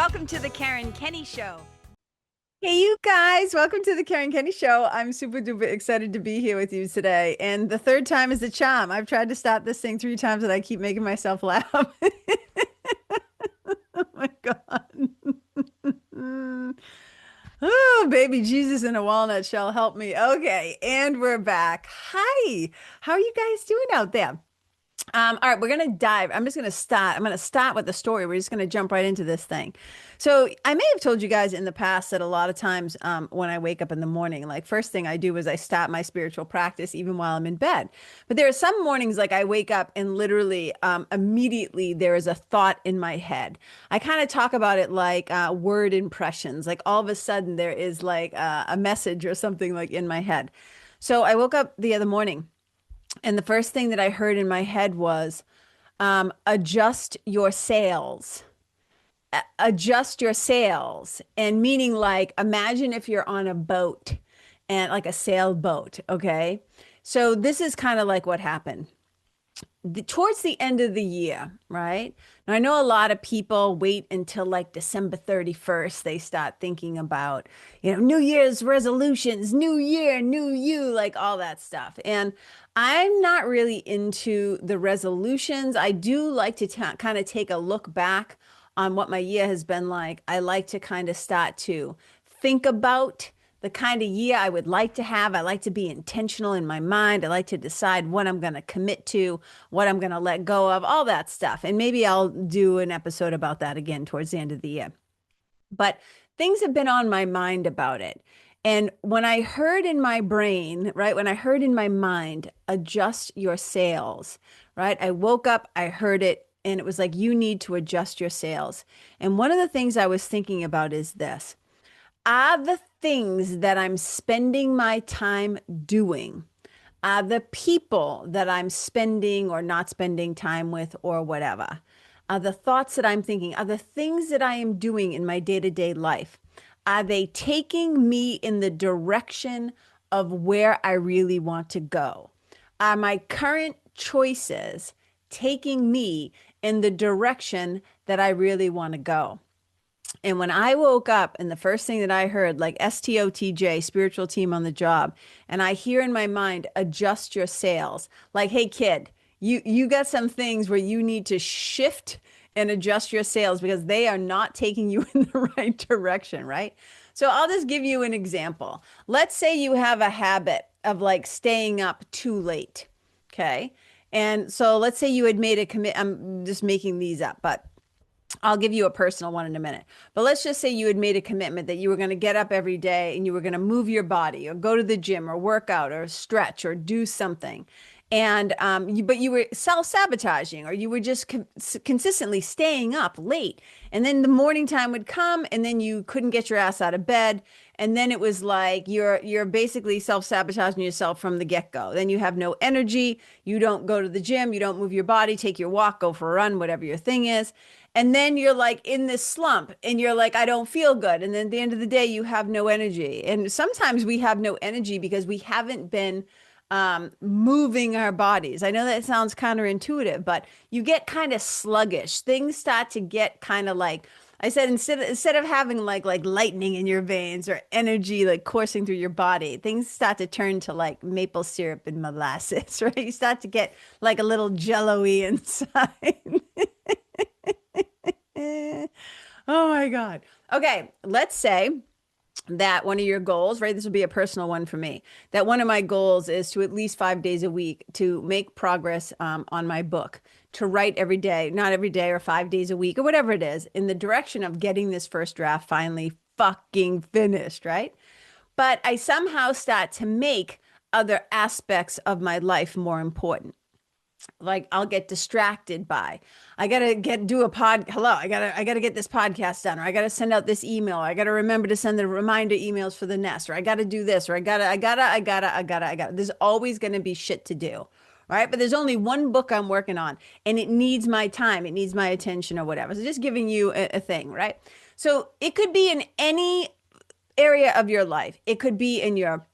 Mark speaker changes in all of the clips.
Speaker 1: Welcome to the Karen Kenney Show.
Speaker 2: Hey, you guys, welcome to the Karen Kenney Show. I'm super duper excited to be here with you today. And the third time is the charm. I've tried to start this thing 3 times and I keep making myself laugh. Oh my God. Oh, baby Jesus in a walnut shell, help me. Okay, and we're back. Hi, how are you guys doing out there? All right, we're gonna dive. I'm just gonna start. I'm gonna start with the story. We're just gonna jump right into this thing. So I may have told you guys in the past that a lot of times when I wake up in the morning, like first thing I do is I start my spiritual practice even while I'm in bed. But there are some mornings like I wake up and literally immediately there is a thought in my head. I kind of talk about it like word impressions. Like all of a sudden there is like a message or something like in my head. So I woke up the other morning. And the first thing that I heard in my head was adjust your sails. Adjust your sails. And meaning like, imagine if you're on a boat and like a sailboat. Okay. So this is kind of like what happened towards the end of the year, right? Now, I know a lot of people wait until like December 31st. They start thinking about, New Year's resolutions, new year, new you, like all that stuff. And I'm not really into the resolutions. I do like to kind of take a look back on what my year has been like. I like to kind of start to think about the kind of year I would like to have. I like to be intentional in my mind. I like to decide what I'm going to commit to, what I'm going to let go of, all that stuff. And maybe I'll do an episode about that again towards the end of the year. But things have been on my mind about it. And when I heard in my brain, right, when I heard in my mind, adjust your sails, right? I woke up, I heard it, and it was like, you need to adjust your sails. And one of the things I was thinking about is this. Are the things that I'm spending my time doing, are the people that I'm spending or not spending time with or whatever, are the thoughts that I'm thinking, are the things that I am doing in my day-to-day life, are they taking me in the direction of where I really want to go? Are my current choices taking me in the direction that I really want to go? And when I woke up and the first thing that I heard, like STOTJ, spiritual team on the job, and I hear in my mind, adjust your sails. Like, hey kid, you got some things where you need to shift and adjust your sails because they are not taking you in the right direction, right? So I'll just give you an example. Let's say you have a habit of like staying up too late. Okay. And so let's say you had made a commit. I'm just making these up, but I'll give you a personal one in a minute. But let's just say you had made a commitment that you were going to get up every day and you were going to move your body or go to the gym or work out or stretch or do something. And but you were self-sabotaging or you were just consistently staying up late. And then the morning time would come and then you couldn't get your ass out of bed. And then it was like you're basically self-sabotaging yourself from the get-go. Then you have no energy. You don't go to the gym. You don't move your body, take your walk, go for a run, whatever your thing is. And then you're like in this slump and you're like, I don't feel good. And then at the end of the day, you have no energy. And sometimes we have no energy because we haven't been moving our bodies. I know that sounds counterintuitive, but you get kind of sluggish. Things start to get kind of like, I said, instead of having like lightning in your veins or energy like coursing through your body, things start to turn to like maple syrup and molasses, right? You start to get like a little jello-y inside. Oh my God. Okay, let's say that one of your goals, right? This would be a personal one for me. That one of my goals is to at least 5 days a week to make progress on my book, to write every day, not every day or 5 days a week or whatever it is, in the direction of getting this first draft finally fucking finished, right? But I somehow start to make other aspects of my life more important. Like I'll get distracted by, I gotta do a hello, I gotta get this podcast done, or I gotta send out this email, or I gotta remember to send the reminder emails for the nest, or I gotta do this, or I gotta. There's always gonna be shit to do. Right. But there's only one book I'm working on and it needs my time. It needs my attention or whatever. So just giving you a thing. Right. So it could be in any area of your life. It could be in your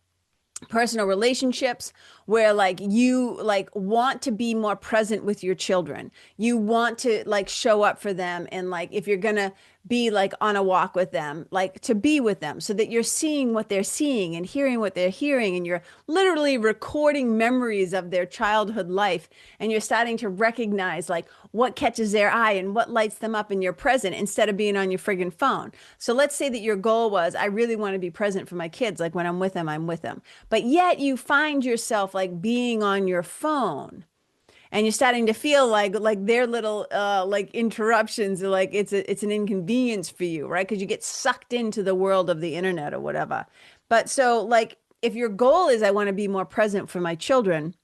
Speaker 2: personal relationships where like you like want to be more present with your children. You want to like show up for them, and like if you're gonna be like on a walk with them, like to be with them so that you're seeing what they're seeing and hearing what they're hearing, and you're literally recording memories of their childhood life, and you're starting to recognize like what catches their eye and what lights them up in your present instead of being on your friggin' phone. So let's say that your goal was, I really want to be present for my kids, like when I'm with them, I'm with them, but yet you find yourself like being on your phone, and you're starting to feel like their little like interruptions are like it's an inconvenience for you, right? Because you get sucked into the world of the internet or whatever. But so like if your goal is, I want to be more present for my children,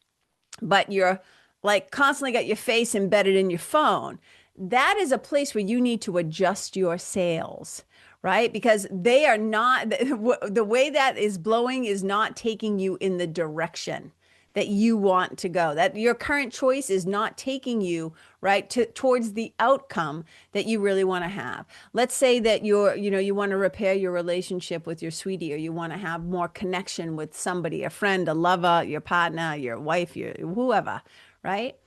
Speaker 2: but you're like constantly got your face embedded in your phone, that is a place where you need to adjust your sails, right? Because they are not, the way that is blowing is not taking you in the direction that you want to go. That your current choice is not taking you right towards the outcome that you really want to have. Let's say that you want to repair your relationship with your sweetie, or you want to have more connection with somebody, a friend, a lover, your partner, your wife, your whoever, right?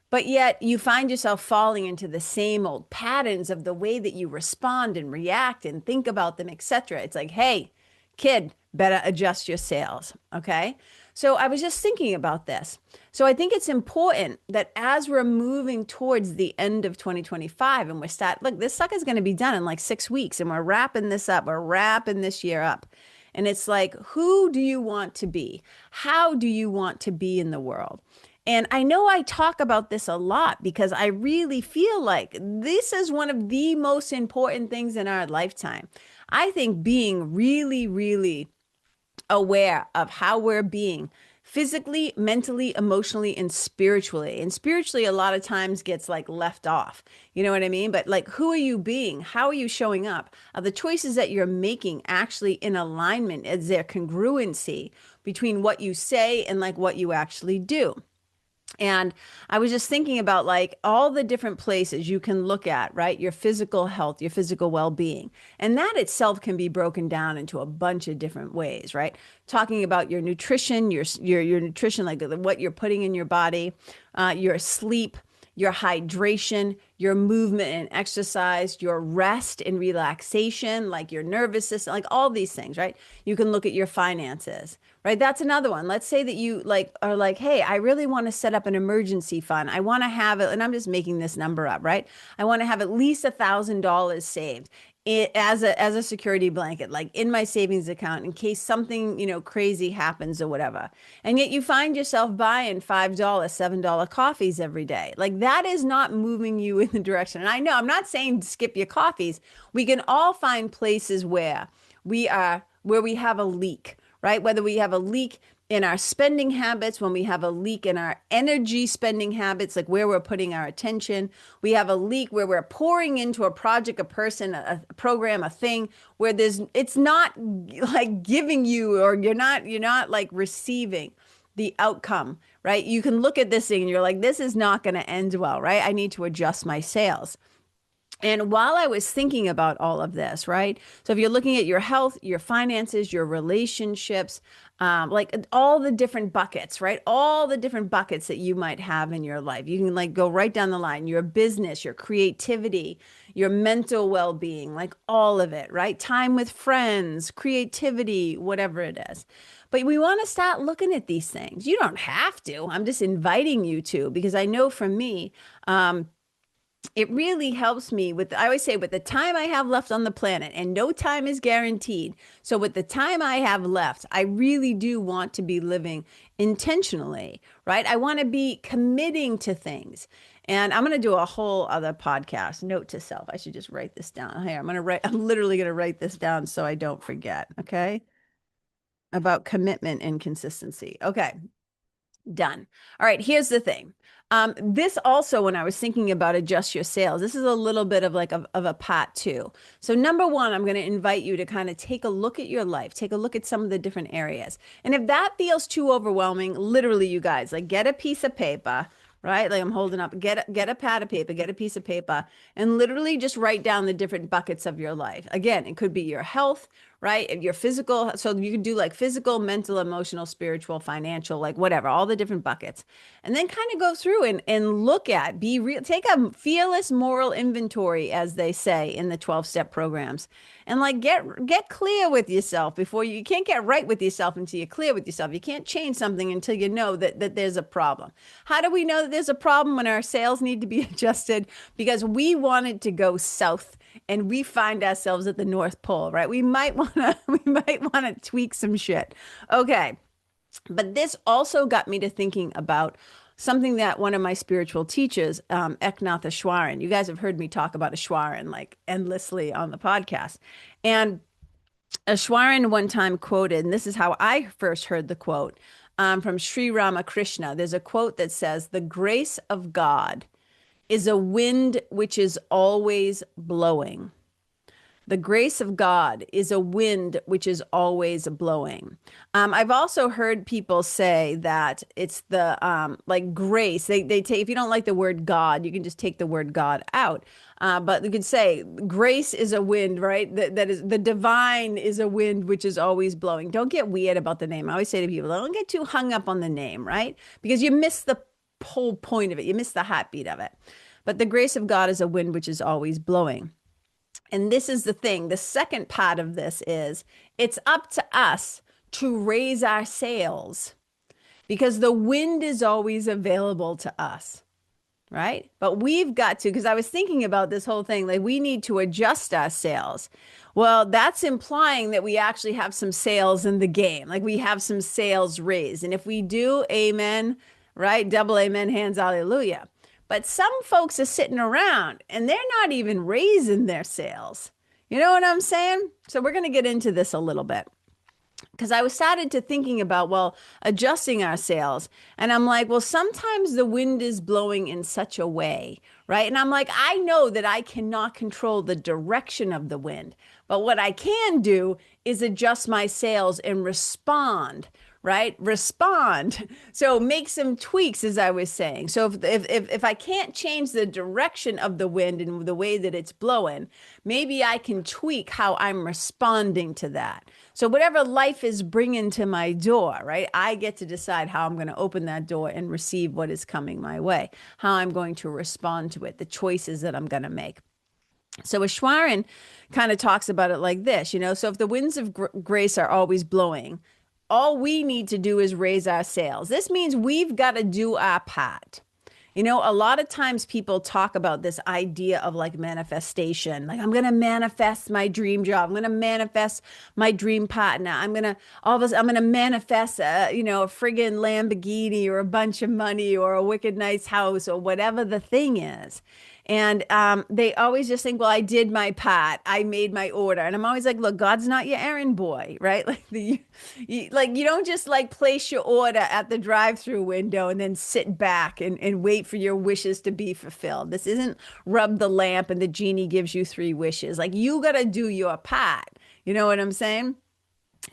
Speaker 2: But yet you find yourself falling into the same old patterns of the way that you respond and react and think about them, etc. It's like, hey, kid, better adjust your sails. Okay. So I was just thinking about this. So I think it's important that as we're moving towards the end of 2025 and look, this sucker's going to be done in like 6 weeks, and we're wrapping this up. We're wrapping this year up. And it's like, who do you want to be? How do you want to be in the world? And I know I talk about this a lot because I really feel like this is one of the most important things in our lifetime. I think being really, really aware of how we're being physically, mentally, emotionally, and spiritually. And spiritually, a lot of times gets like left off. You know what I mean? But like, who are you being? How are you showing up? Are the choices that you're making actually in alignment? Is there congruency between what you say and like what you actually do? And I was just thinking about like all the different places you can look at, right? Your physical health, your physical well-being. And that itself can be broken down into a bunch of different ways, right? Talking about your nutrition, your nutrition, like what you're putting in your body, your sleep, your hydration, your movement and exercise, your rest and relaxation, like your nervous system, like all these things, right? You can look at your finances, right? That's another one. Let's say that you like are like, hey, I really want to set up an emergency fund. I want to have it, and I'm just making this number up, right? I want to have at least $1,000 saved as a security blanket, like in my savings account in case something, crazy happens or whatever. And yet you find yourself buying $5, $7 coffees every day. Like that is not moving you in the direction. And I know I'm not saying skip your coffees. We can all find places where we have a leak, right? Whether we have a leak in our spending habits, when we have a leak in our energy spending habits, like where we're putting our attention, we have a leak where we're pouring into a project, a person, a program, a thing where it's not like giving you, or you're not like receiving the outcome, right? You can look at this thing and you're like, this is not going to end well, right? I need to adjust my sails. And while I was thinking about all of this, right? So if you're looking at your health, your finances, your relationships, like all the different buckets, right? All the different buckets that you might have in your life. You can like go right down the line, your business, your creativity, your mental well-being, like all of it, right? Time with friends, creativity, whatever it is. But we want to start looking at these things. You don't have to. I'm just inviting you to, because I know for me, it really helps me I always say, with the time I have left on the planet, and no time is guaranteed. So with the time I have left, I really do want to be living intentionally, right? I want to be committing to things. And I'm going to do a whole other podcast. Note to self. I should just write this down. Here, I'm literally going to write this down so I don't forget. Okay. About commitment and consistency. Okay. Done. All right, here's the thing. This also, when I was thinking about adjust your sails, this is a little bit of like of a part two. So number one, I'm going to invite you to kind of take a look at your life, take a look at some of the different areas. And if that feels too overwhelming, literally, you guys, like get a piece of paper, right? Like I'm holding up, get a pad of paper, get a piece of paper, and literally just write down the different buckets of your life. Again, it could be your health, right? Your physical, so you can do like physical, mental, emotional, spiritual, financial, like whatever, all the different buckets. And then kind of go through and look at, be real, take a fearless moral inventory, as they say in the 12-step programs. And like get clear with yourself before you can't get right with yourself until you're clear with yourself. You can't change something until you know that there's a problem. How do we know that there's a problem when our sales need to be adjusted? Because we want it to go south and we find ourselves at the North Pole, right? We might want to tweak some shit. Okay. But this also got me to thinking about something that one of my spiritual teachers, Eknath Easwaran, you guys have heard me talk about Easwaran like endlessly on the podcast. And Easwaran one time quoted, and this is how I first heard the quote, from Sri Ramakrishna. There's a quote that says, "The grace of God is a wind which is always blowing." The grace of God is a wind which is always blowing. I've also heard people say that it's the like grace. They take, if you don't like the word God, you can just take the word God out. But you could say grace is a wind, right? That is the divine is a wind which is always blowing. Don't get weird about the name. I always say to people, don't get too hung up on the name, right? Because you miss the whole point of it. You miss the heartbeat of it. But the grace of God is a wind which is always blowing. And this is the thing. The second part of this is it's up to us to raise our sails because the wind is always available to us, right? But we've got to, because I was thinking about this whole thing, like we need to adjust our sails. Well, that's implying that we actually have some sails in the game, like we have some sails raised. And if we do, amen, right? Double amen, hands, hallelujah. But some folks are sitting around and they're not even raising their sails. You know what I'm saying? So we're going to get into this a little bit because I was started to thinking about, well, adjusting our sails. And I'm like, well, sometimes the wind is blowing in such a way, right? And I'm like, I know that I cannot control the direction of the wind, but what I can do is adjust my sails and respond, right? Respond. So make some tweaks, as I was saying. So if I can't change the direction of the wind and the way that it's blowing, maybe I can tweak how I'm responding to that. So whatever life is bringing to my door, right? I get to decide how I'm going to open that door and receive what is coming my way, how I'm going to respond to it, the choices that I'm going to make. So Easwaran kind of talks about it like this, so if the winds of grace are always blowing, all we need to do is raise our sails. This means we've got to do our part. A lot of times people talk about this idea of like manifestation. Like I'm going to manifest my dream job. I'm going to manifest my dream partner. I'm going to manifest a friggin' Lamborghini or a bunch of money or a wicked nice house or whatever the thing is. And they always just think, well, I did my part. I made my order. And I'm always like, look, God's not your errand boy, right? Like you don't just like place your order at the drive-through window and then sit back and wait for your wishes to be fulfilled. This isn't rub the lamp and the genie gives you 3 wishes. Like you got to do your part. You know what I'm saying?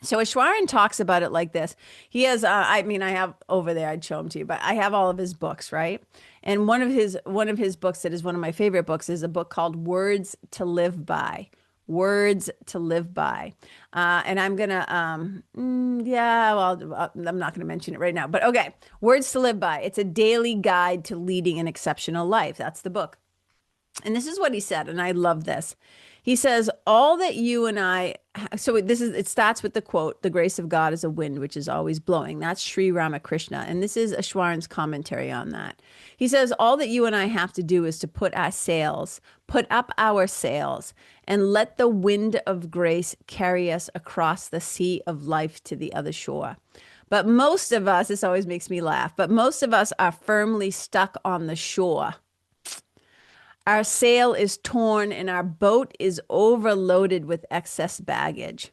Speaker 2: So Easwaran talks about it like this. He has, I have over there, I'd show him to you, but I have all of his books, right? And one of his books that is one of my favorite books is a book called Words to Live By. Words to Live By. And I'm going to, I'm not going to mention it right now, but okay. Words to Live By. It's a daily guide to leading an exceptional life. That's the book. And this is what he said, and I love this. He says, all that you and I, so it starts with the quote, the grace of God is a wind which is always blowing. That's Sri Ramakrishna. And this is Easwaran's commentary on that. He says, all that you and I have to do is to put up our sails and let the wind of grace carry us across the sea of life to the other shore. But most of us, this always makes me laugh, but most of us are firmly stuck on the shore. Our sail is torn and our boat is overloaded with excess baggage.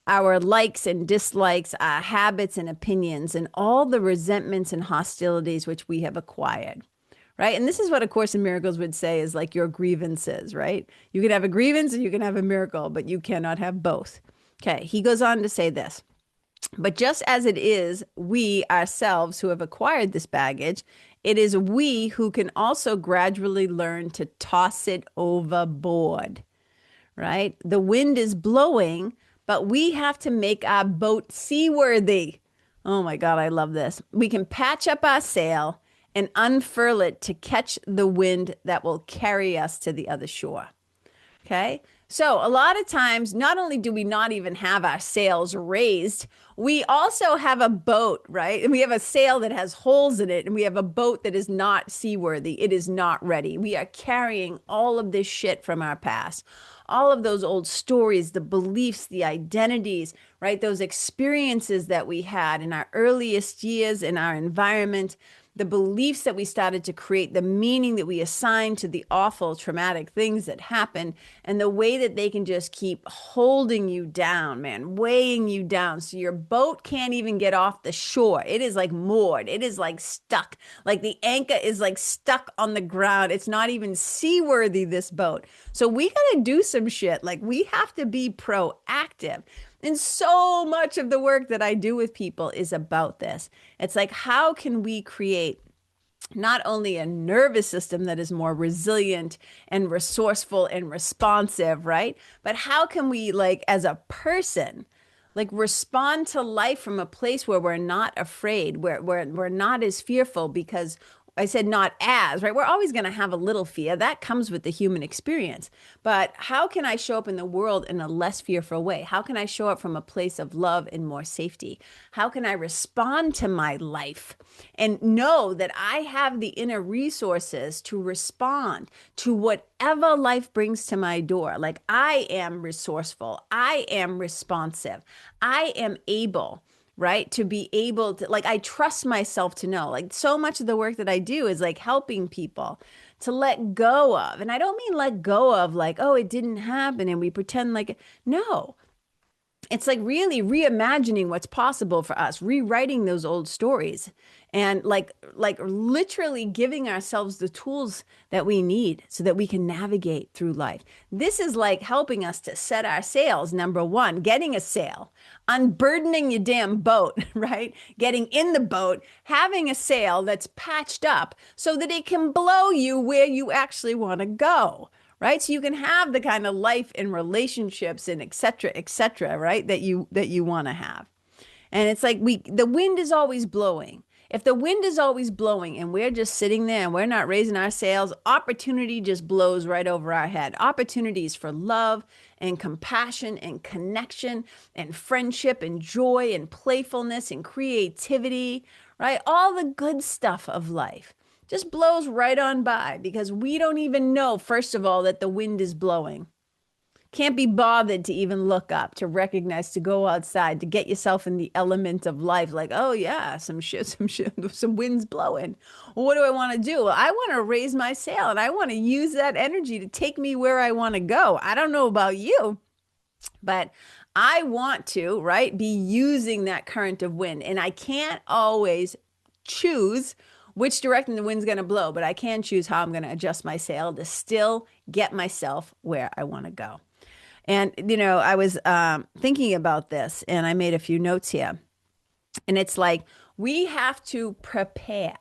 Speaker 2: Our likes and dislikes, our habits and opinions, and all the resentments and hostilities which we have acquired, right? And this is what A Course in Miracles would say is like your grievances, right? You can have a grievance and you can have a miracle, but you cannot have both. Okay, he goes on to say this. But just as it is we ourselves who have acquired this baggage, it is we who can also gradually learn to toss it overboard, right? The wind is blowing, but we have to make our boat seaworthy. Oh my God, I love this. We can patch up our sail and unfurl it to catch the wind that will carry us to the other shore. Okay. So a lot of times, not only do we not even have our sails raised, we also have a boat, right? And we have a sail that has holes in it, and we have a boat that is not seaworthy. It is not ready. We are carrying all of this shit from our past, all of those old stories, the beliefs, the identities, right? Those experiences that we had in our earliest years in our environment, the beliefs that we started to create, the meaning that we assign to the awful, traumatic things that happen, and the way that they can just keep holding you down, man, weighing you down. So your boat can't even get off the shore. It is like moored. It is like stuck. Like the anchor is like stuck on the ground. It's not even seaworthy, this boat. So we got to do some shit. Like we have to be proactive. And so much of the work that I do with people is about this. It's like, how can we create not only a nervous system that is more resilient and resourceful and responsive, right? But how can we, like, as a person, like respond to life from a place where we're not afraid, where we're not as fearful, because I said not as, right? We're always going to have a little fear. That comes with the human experience. But how can I show up in the world in a less fearful way? How can I show up from a place of love and more safety? How can I respond to my life and know that I have the inner resources to respond to whatever life brings to my door? Like I am resourceful. I am responsive. I am able, right? To be able to, like, I trust myself to know, like, so much of the work that I do is like helping people to let go of. And I don't mean let go of like, oh, it didn't happen and we pretend like, no. It's like really reimagining what's possible for us, rewriting those old stories, and like literally giving ourselves the tools that we need so that we can navigate through life. This is like helping us to set our sails. Number one, getting a sail, unburdening your damn boat, right? Getting in the boat, having a sail that's patched up so that it can blow you where you actually want to go. Right? So you can have the kind of life and relationships and et cetera, right? That you want to have. And it's like the wind is always blowing. If the wind is always blowing and we're just sitting there and we're not raising our sails, opportunity just blows right over our head. Opportunities for love and compassion and connection and friendship and joy and playfulness and creativity, right? All the good stuff of life just blows right on by because we don't even know, first of all, that the wind is blowing. Can't be bothered to even look up, to recognize, to go outside, to get yourself in the element of life. Like, oh yeah, some wind's blowing. Well, what do I want to do? Well, I want to raise my sail and I want to use that energy to take me where I want to go. I don't know about you, but I want to, right, be using that current of wind. And I can't always choose which direction the wind's going to blow, but I can choose how I'm going to adjust my sail to still get myself where I want to go. And, you know, I was thinking about this and I made a few notes here. And it's like, we have to prepare,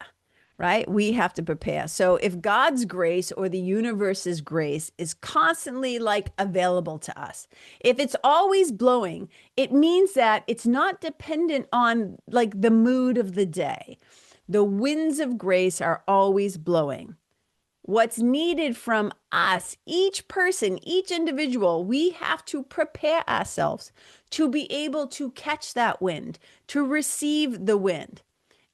Speaker 2: right? We have to prepare. So if God's grace or the universe's grace is constantly like available to us, if it's always blowing, it means that it's not dependent on like the mood of the day. The winds of grace are always blowing. What's needed from us, each person, each individual, we have to prepare ourselves to be able to catch that wind, to receive the wind.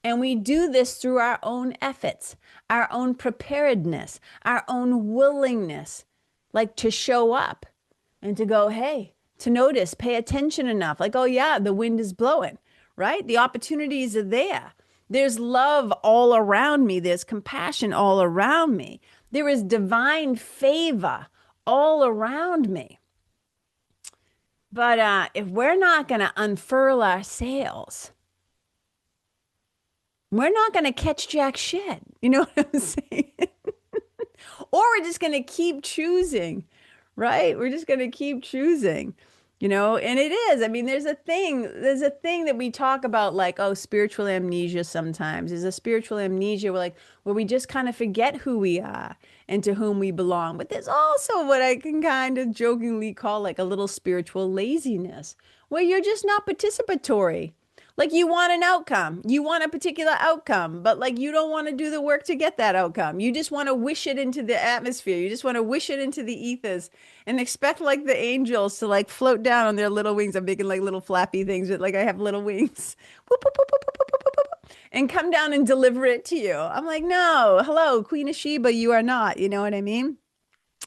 Speaker 2: And we do this through our own efforts, our own preparedness, our own willingness, like to show up and to go, hey, to notice, pay attention enough. Like, oh yeah, the wind is blowing, right? The opportunities are there. There's love all around me. There's compassion all around me. There is divine favor all around me. But if we're not going to unfurl our sails, we're not going to catch jack shit. You know what I'm saying? Or we're just going to keep choosing, right? We're just going to keep choosing. And it is. I mean, there's a thing that we talk about like, oh, spiritual amnesia sometimes. There's a spiritual amnesia where we just kind of forget who we are and to whom we belong. But there's also what I can kind of jokingly call like a little spiritual laziness, where you're just not participatory. Like you want an outcome, you want a particular outcome, but like you don't want to do the work to get that outcome. You just want to wish it into the atmosphere. You just want to wish it into the ethers and expect like the angels to like float down on their little wings. I'm making like little flappy things, but like I have little wings. Whoop, whoop, whoop, whoop, whoop, whoop, whoop, whoop, and come down and deliver it to you. I'm like, no, hello, Queen of Sheba, you are not. You know what I mean?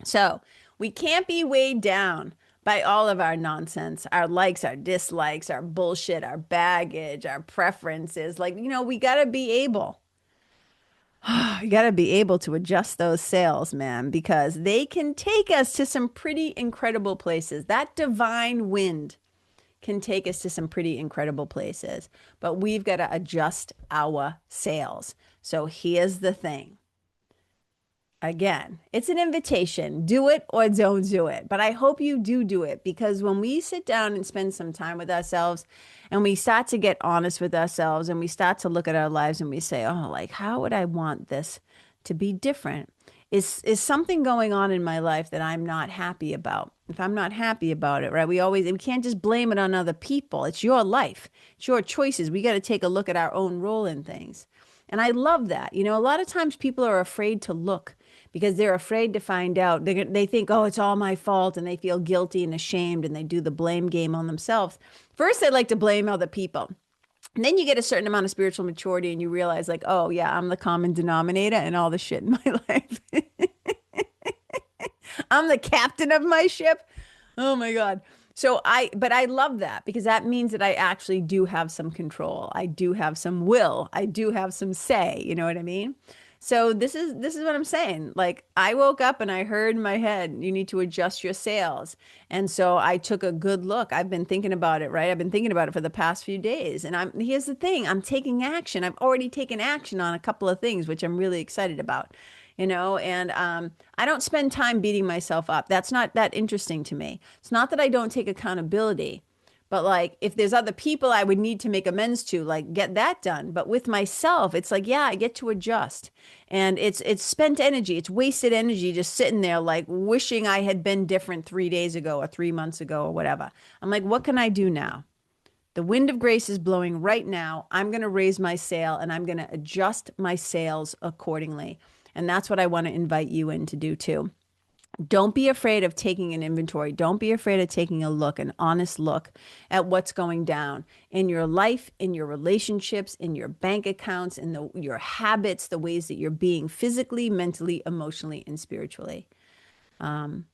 Speaker 2: So we can't be weighed down by all of our nonsense, our likes, our dislikes, our bullshit, our baggage, our preferences. Like, we got to be able, you got to be able to adjust those sails, man, because they can take us to some pretty incredible places. That divine wind can take us to some pretty incredible places, but we've got to adjust our sails. So here's the thing. Again, it's an invitation. Do it or don't do it. But I hope you do it, because when we sit down and spend some time with ourselves and we start to get honest with ourselves and we start to look at our lives and we say, oh, like, how would I want this to be different? Is something going on in my life that I'm not happy about? If I'm not happy about it, right? We can't just blame it on other people. It's your life. It's your choices. We got to take a look at our own role in things. And I love that. A lot of times people are afraid to look because they're afraid to find out. They think, oh, it's all my fault, and they feel guilty and ashamed, and they do the blame game on themselves. First, they like to blame other people. And then you get a certain amount of spiritual maturity and you realize like, oh yeah, I'm the common denominator in all the shit in my life. I'm the captain of my ship. Oh my God. But I love that, because that means that I actually do have some control. I do have some will. I do have some say. You know what I mean? So this is what I'm saying. Like I woke up and I heard in my head, you need to adjust your sails. And so I took a good look. I've been thinking about it, right? I've been thinking about it for the past few days. And here's the thing, I'm taking action. I've already taken action on a couple of things, which I'm really excited about. And I don't spend time beating myself up. That's not that interesting to me. It's not that I don't take accountability, but like if there's other people I would need to make amends to, like get that done. But with myself, it's like, yeah, I get to adjust. And it's spent energy. It's wasted energy just sitting there like wishing I had been different 3 days ago or 3 months ago or whatever. I'm like, what can I do now? The wind of grace is blowing right now. I'm going to raise my sail and I'm going to adjust my sails accordingly. And that's what I want to invite you in to do too. Don't be afraid of taking an inventory. Don't be afraid of taking a look, an honest look at what's going down in your life, in your relationships, in your bank accounts, in your habits, the ways that you're being physically, mentally, emotionally, and spiritually. And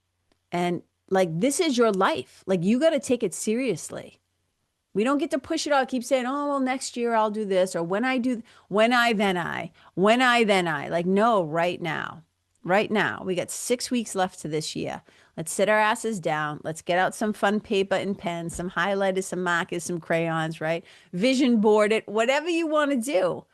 Speaker 2: like, this is your life. Like, you got to take it seriously. We don't get to push it out, keep saying, oh, well, next year I'll do this, or when I do, when I, then I, when I, then I. Like, no, right now. Right now, we got 6 weeks left to this year. Let's sit our asses down. Let's get out some fun paper and pens, some highlighters, some markers, some crayons, right? Vision board it, whatever you want to do.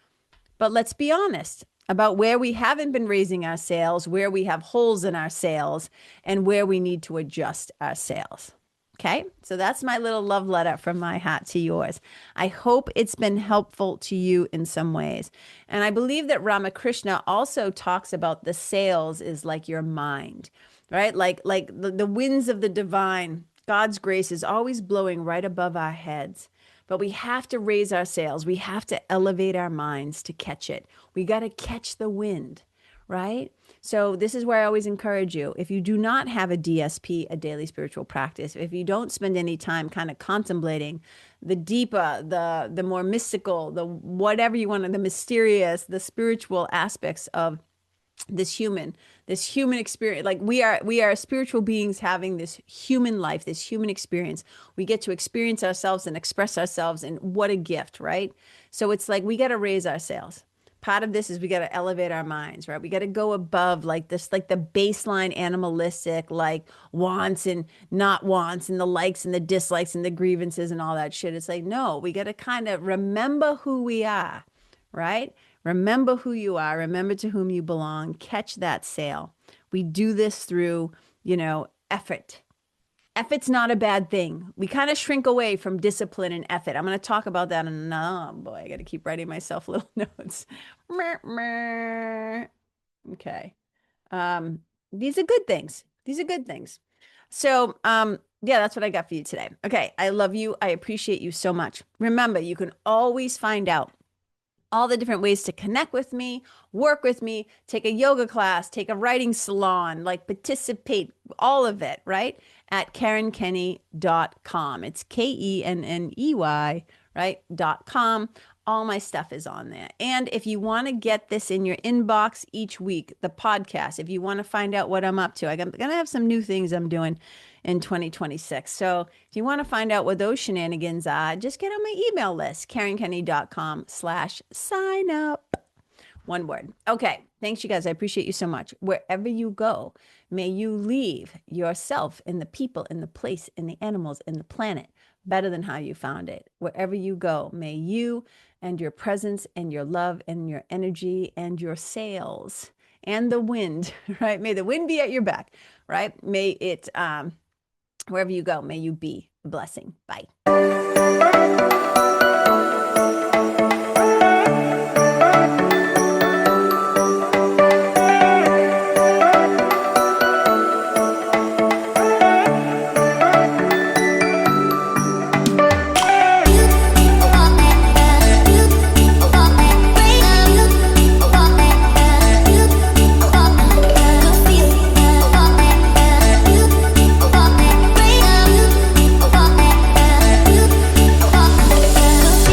Speaker 2: But let's be honest about where we haven't been raising our sails, where we have holes in our sails, and where we need to adjust our sails. Okay, so that's my little love letter from my heart to yours. I hope it's been helpful to you in some ways. And I believe that Ramakrishna also talks about the sails is like your mind, right? Like the winds of the divine, God's grace is always blowing right above our heads. But we have to raise our sails. We have to elevate our minds to catch it. We got to catch the wind, right? So this is where I always encourage you. If you do not have a DSP, a daily spiritual practice, if you don't spend any time kind of contemplating the deeper, the more mystical, the whatever you want, the mysterious, the spiritual aspects of this human experience, like we are spiritual beings having this human life, this human experience. We get to experience ourselves and express ourselves, and what a gift, right? So it's like we got to raise our sails. Part of this is we got to elevate our minds, right? We got to go above like this, like the baseline animalistic, like wants and not wants and the likes and the dislikes and the grievances and all that shit. It's like, no, we got to kind of remember who we are, right? Remember who you are. Remember to whom you belong. Catch that sail. We do this through, effort. Effort's not a bad thing. We kind of shrink away from discipline and effort. I'm going to talk about that. And oh boy, I got to keep writing myself little notes. Okay. These are good things. These are good things. So, yeah, that's what I got for you today. Okay. I love you. I appreciate you so much. Remember, you can always find out all the different ways to connect with me, work with me, take a yoga class, take a writing salon, like participate, all of it, right? At KarenKenney.com. It's KENNEY, right? .com. All my stuff is on there. And if you want to get this in your inbox each week, the podcast, if you want to find out what I'm up to, I'm going to have some new things I'm doing in 2026. So if you want to find out what those shenanigans are, just get on my email list, KarenKenney.com/sign up. One word. Okay. Thanks, you guys. I appreciate you so much. Wherever you go, may you leave yourself and the people and the place and the animals and the planet better than how you found it. Wherever you go, may you and your presence and your love and your energy and your sails and the wind, right? May the wind be at your back, right? May it, wherever you go, may you be a blessing. Bye.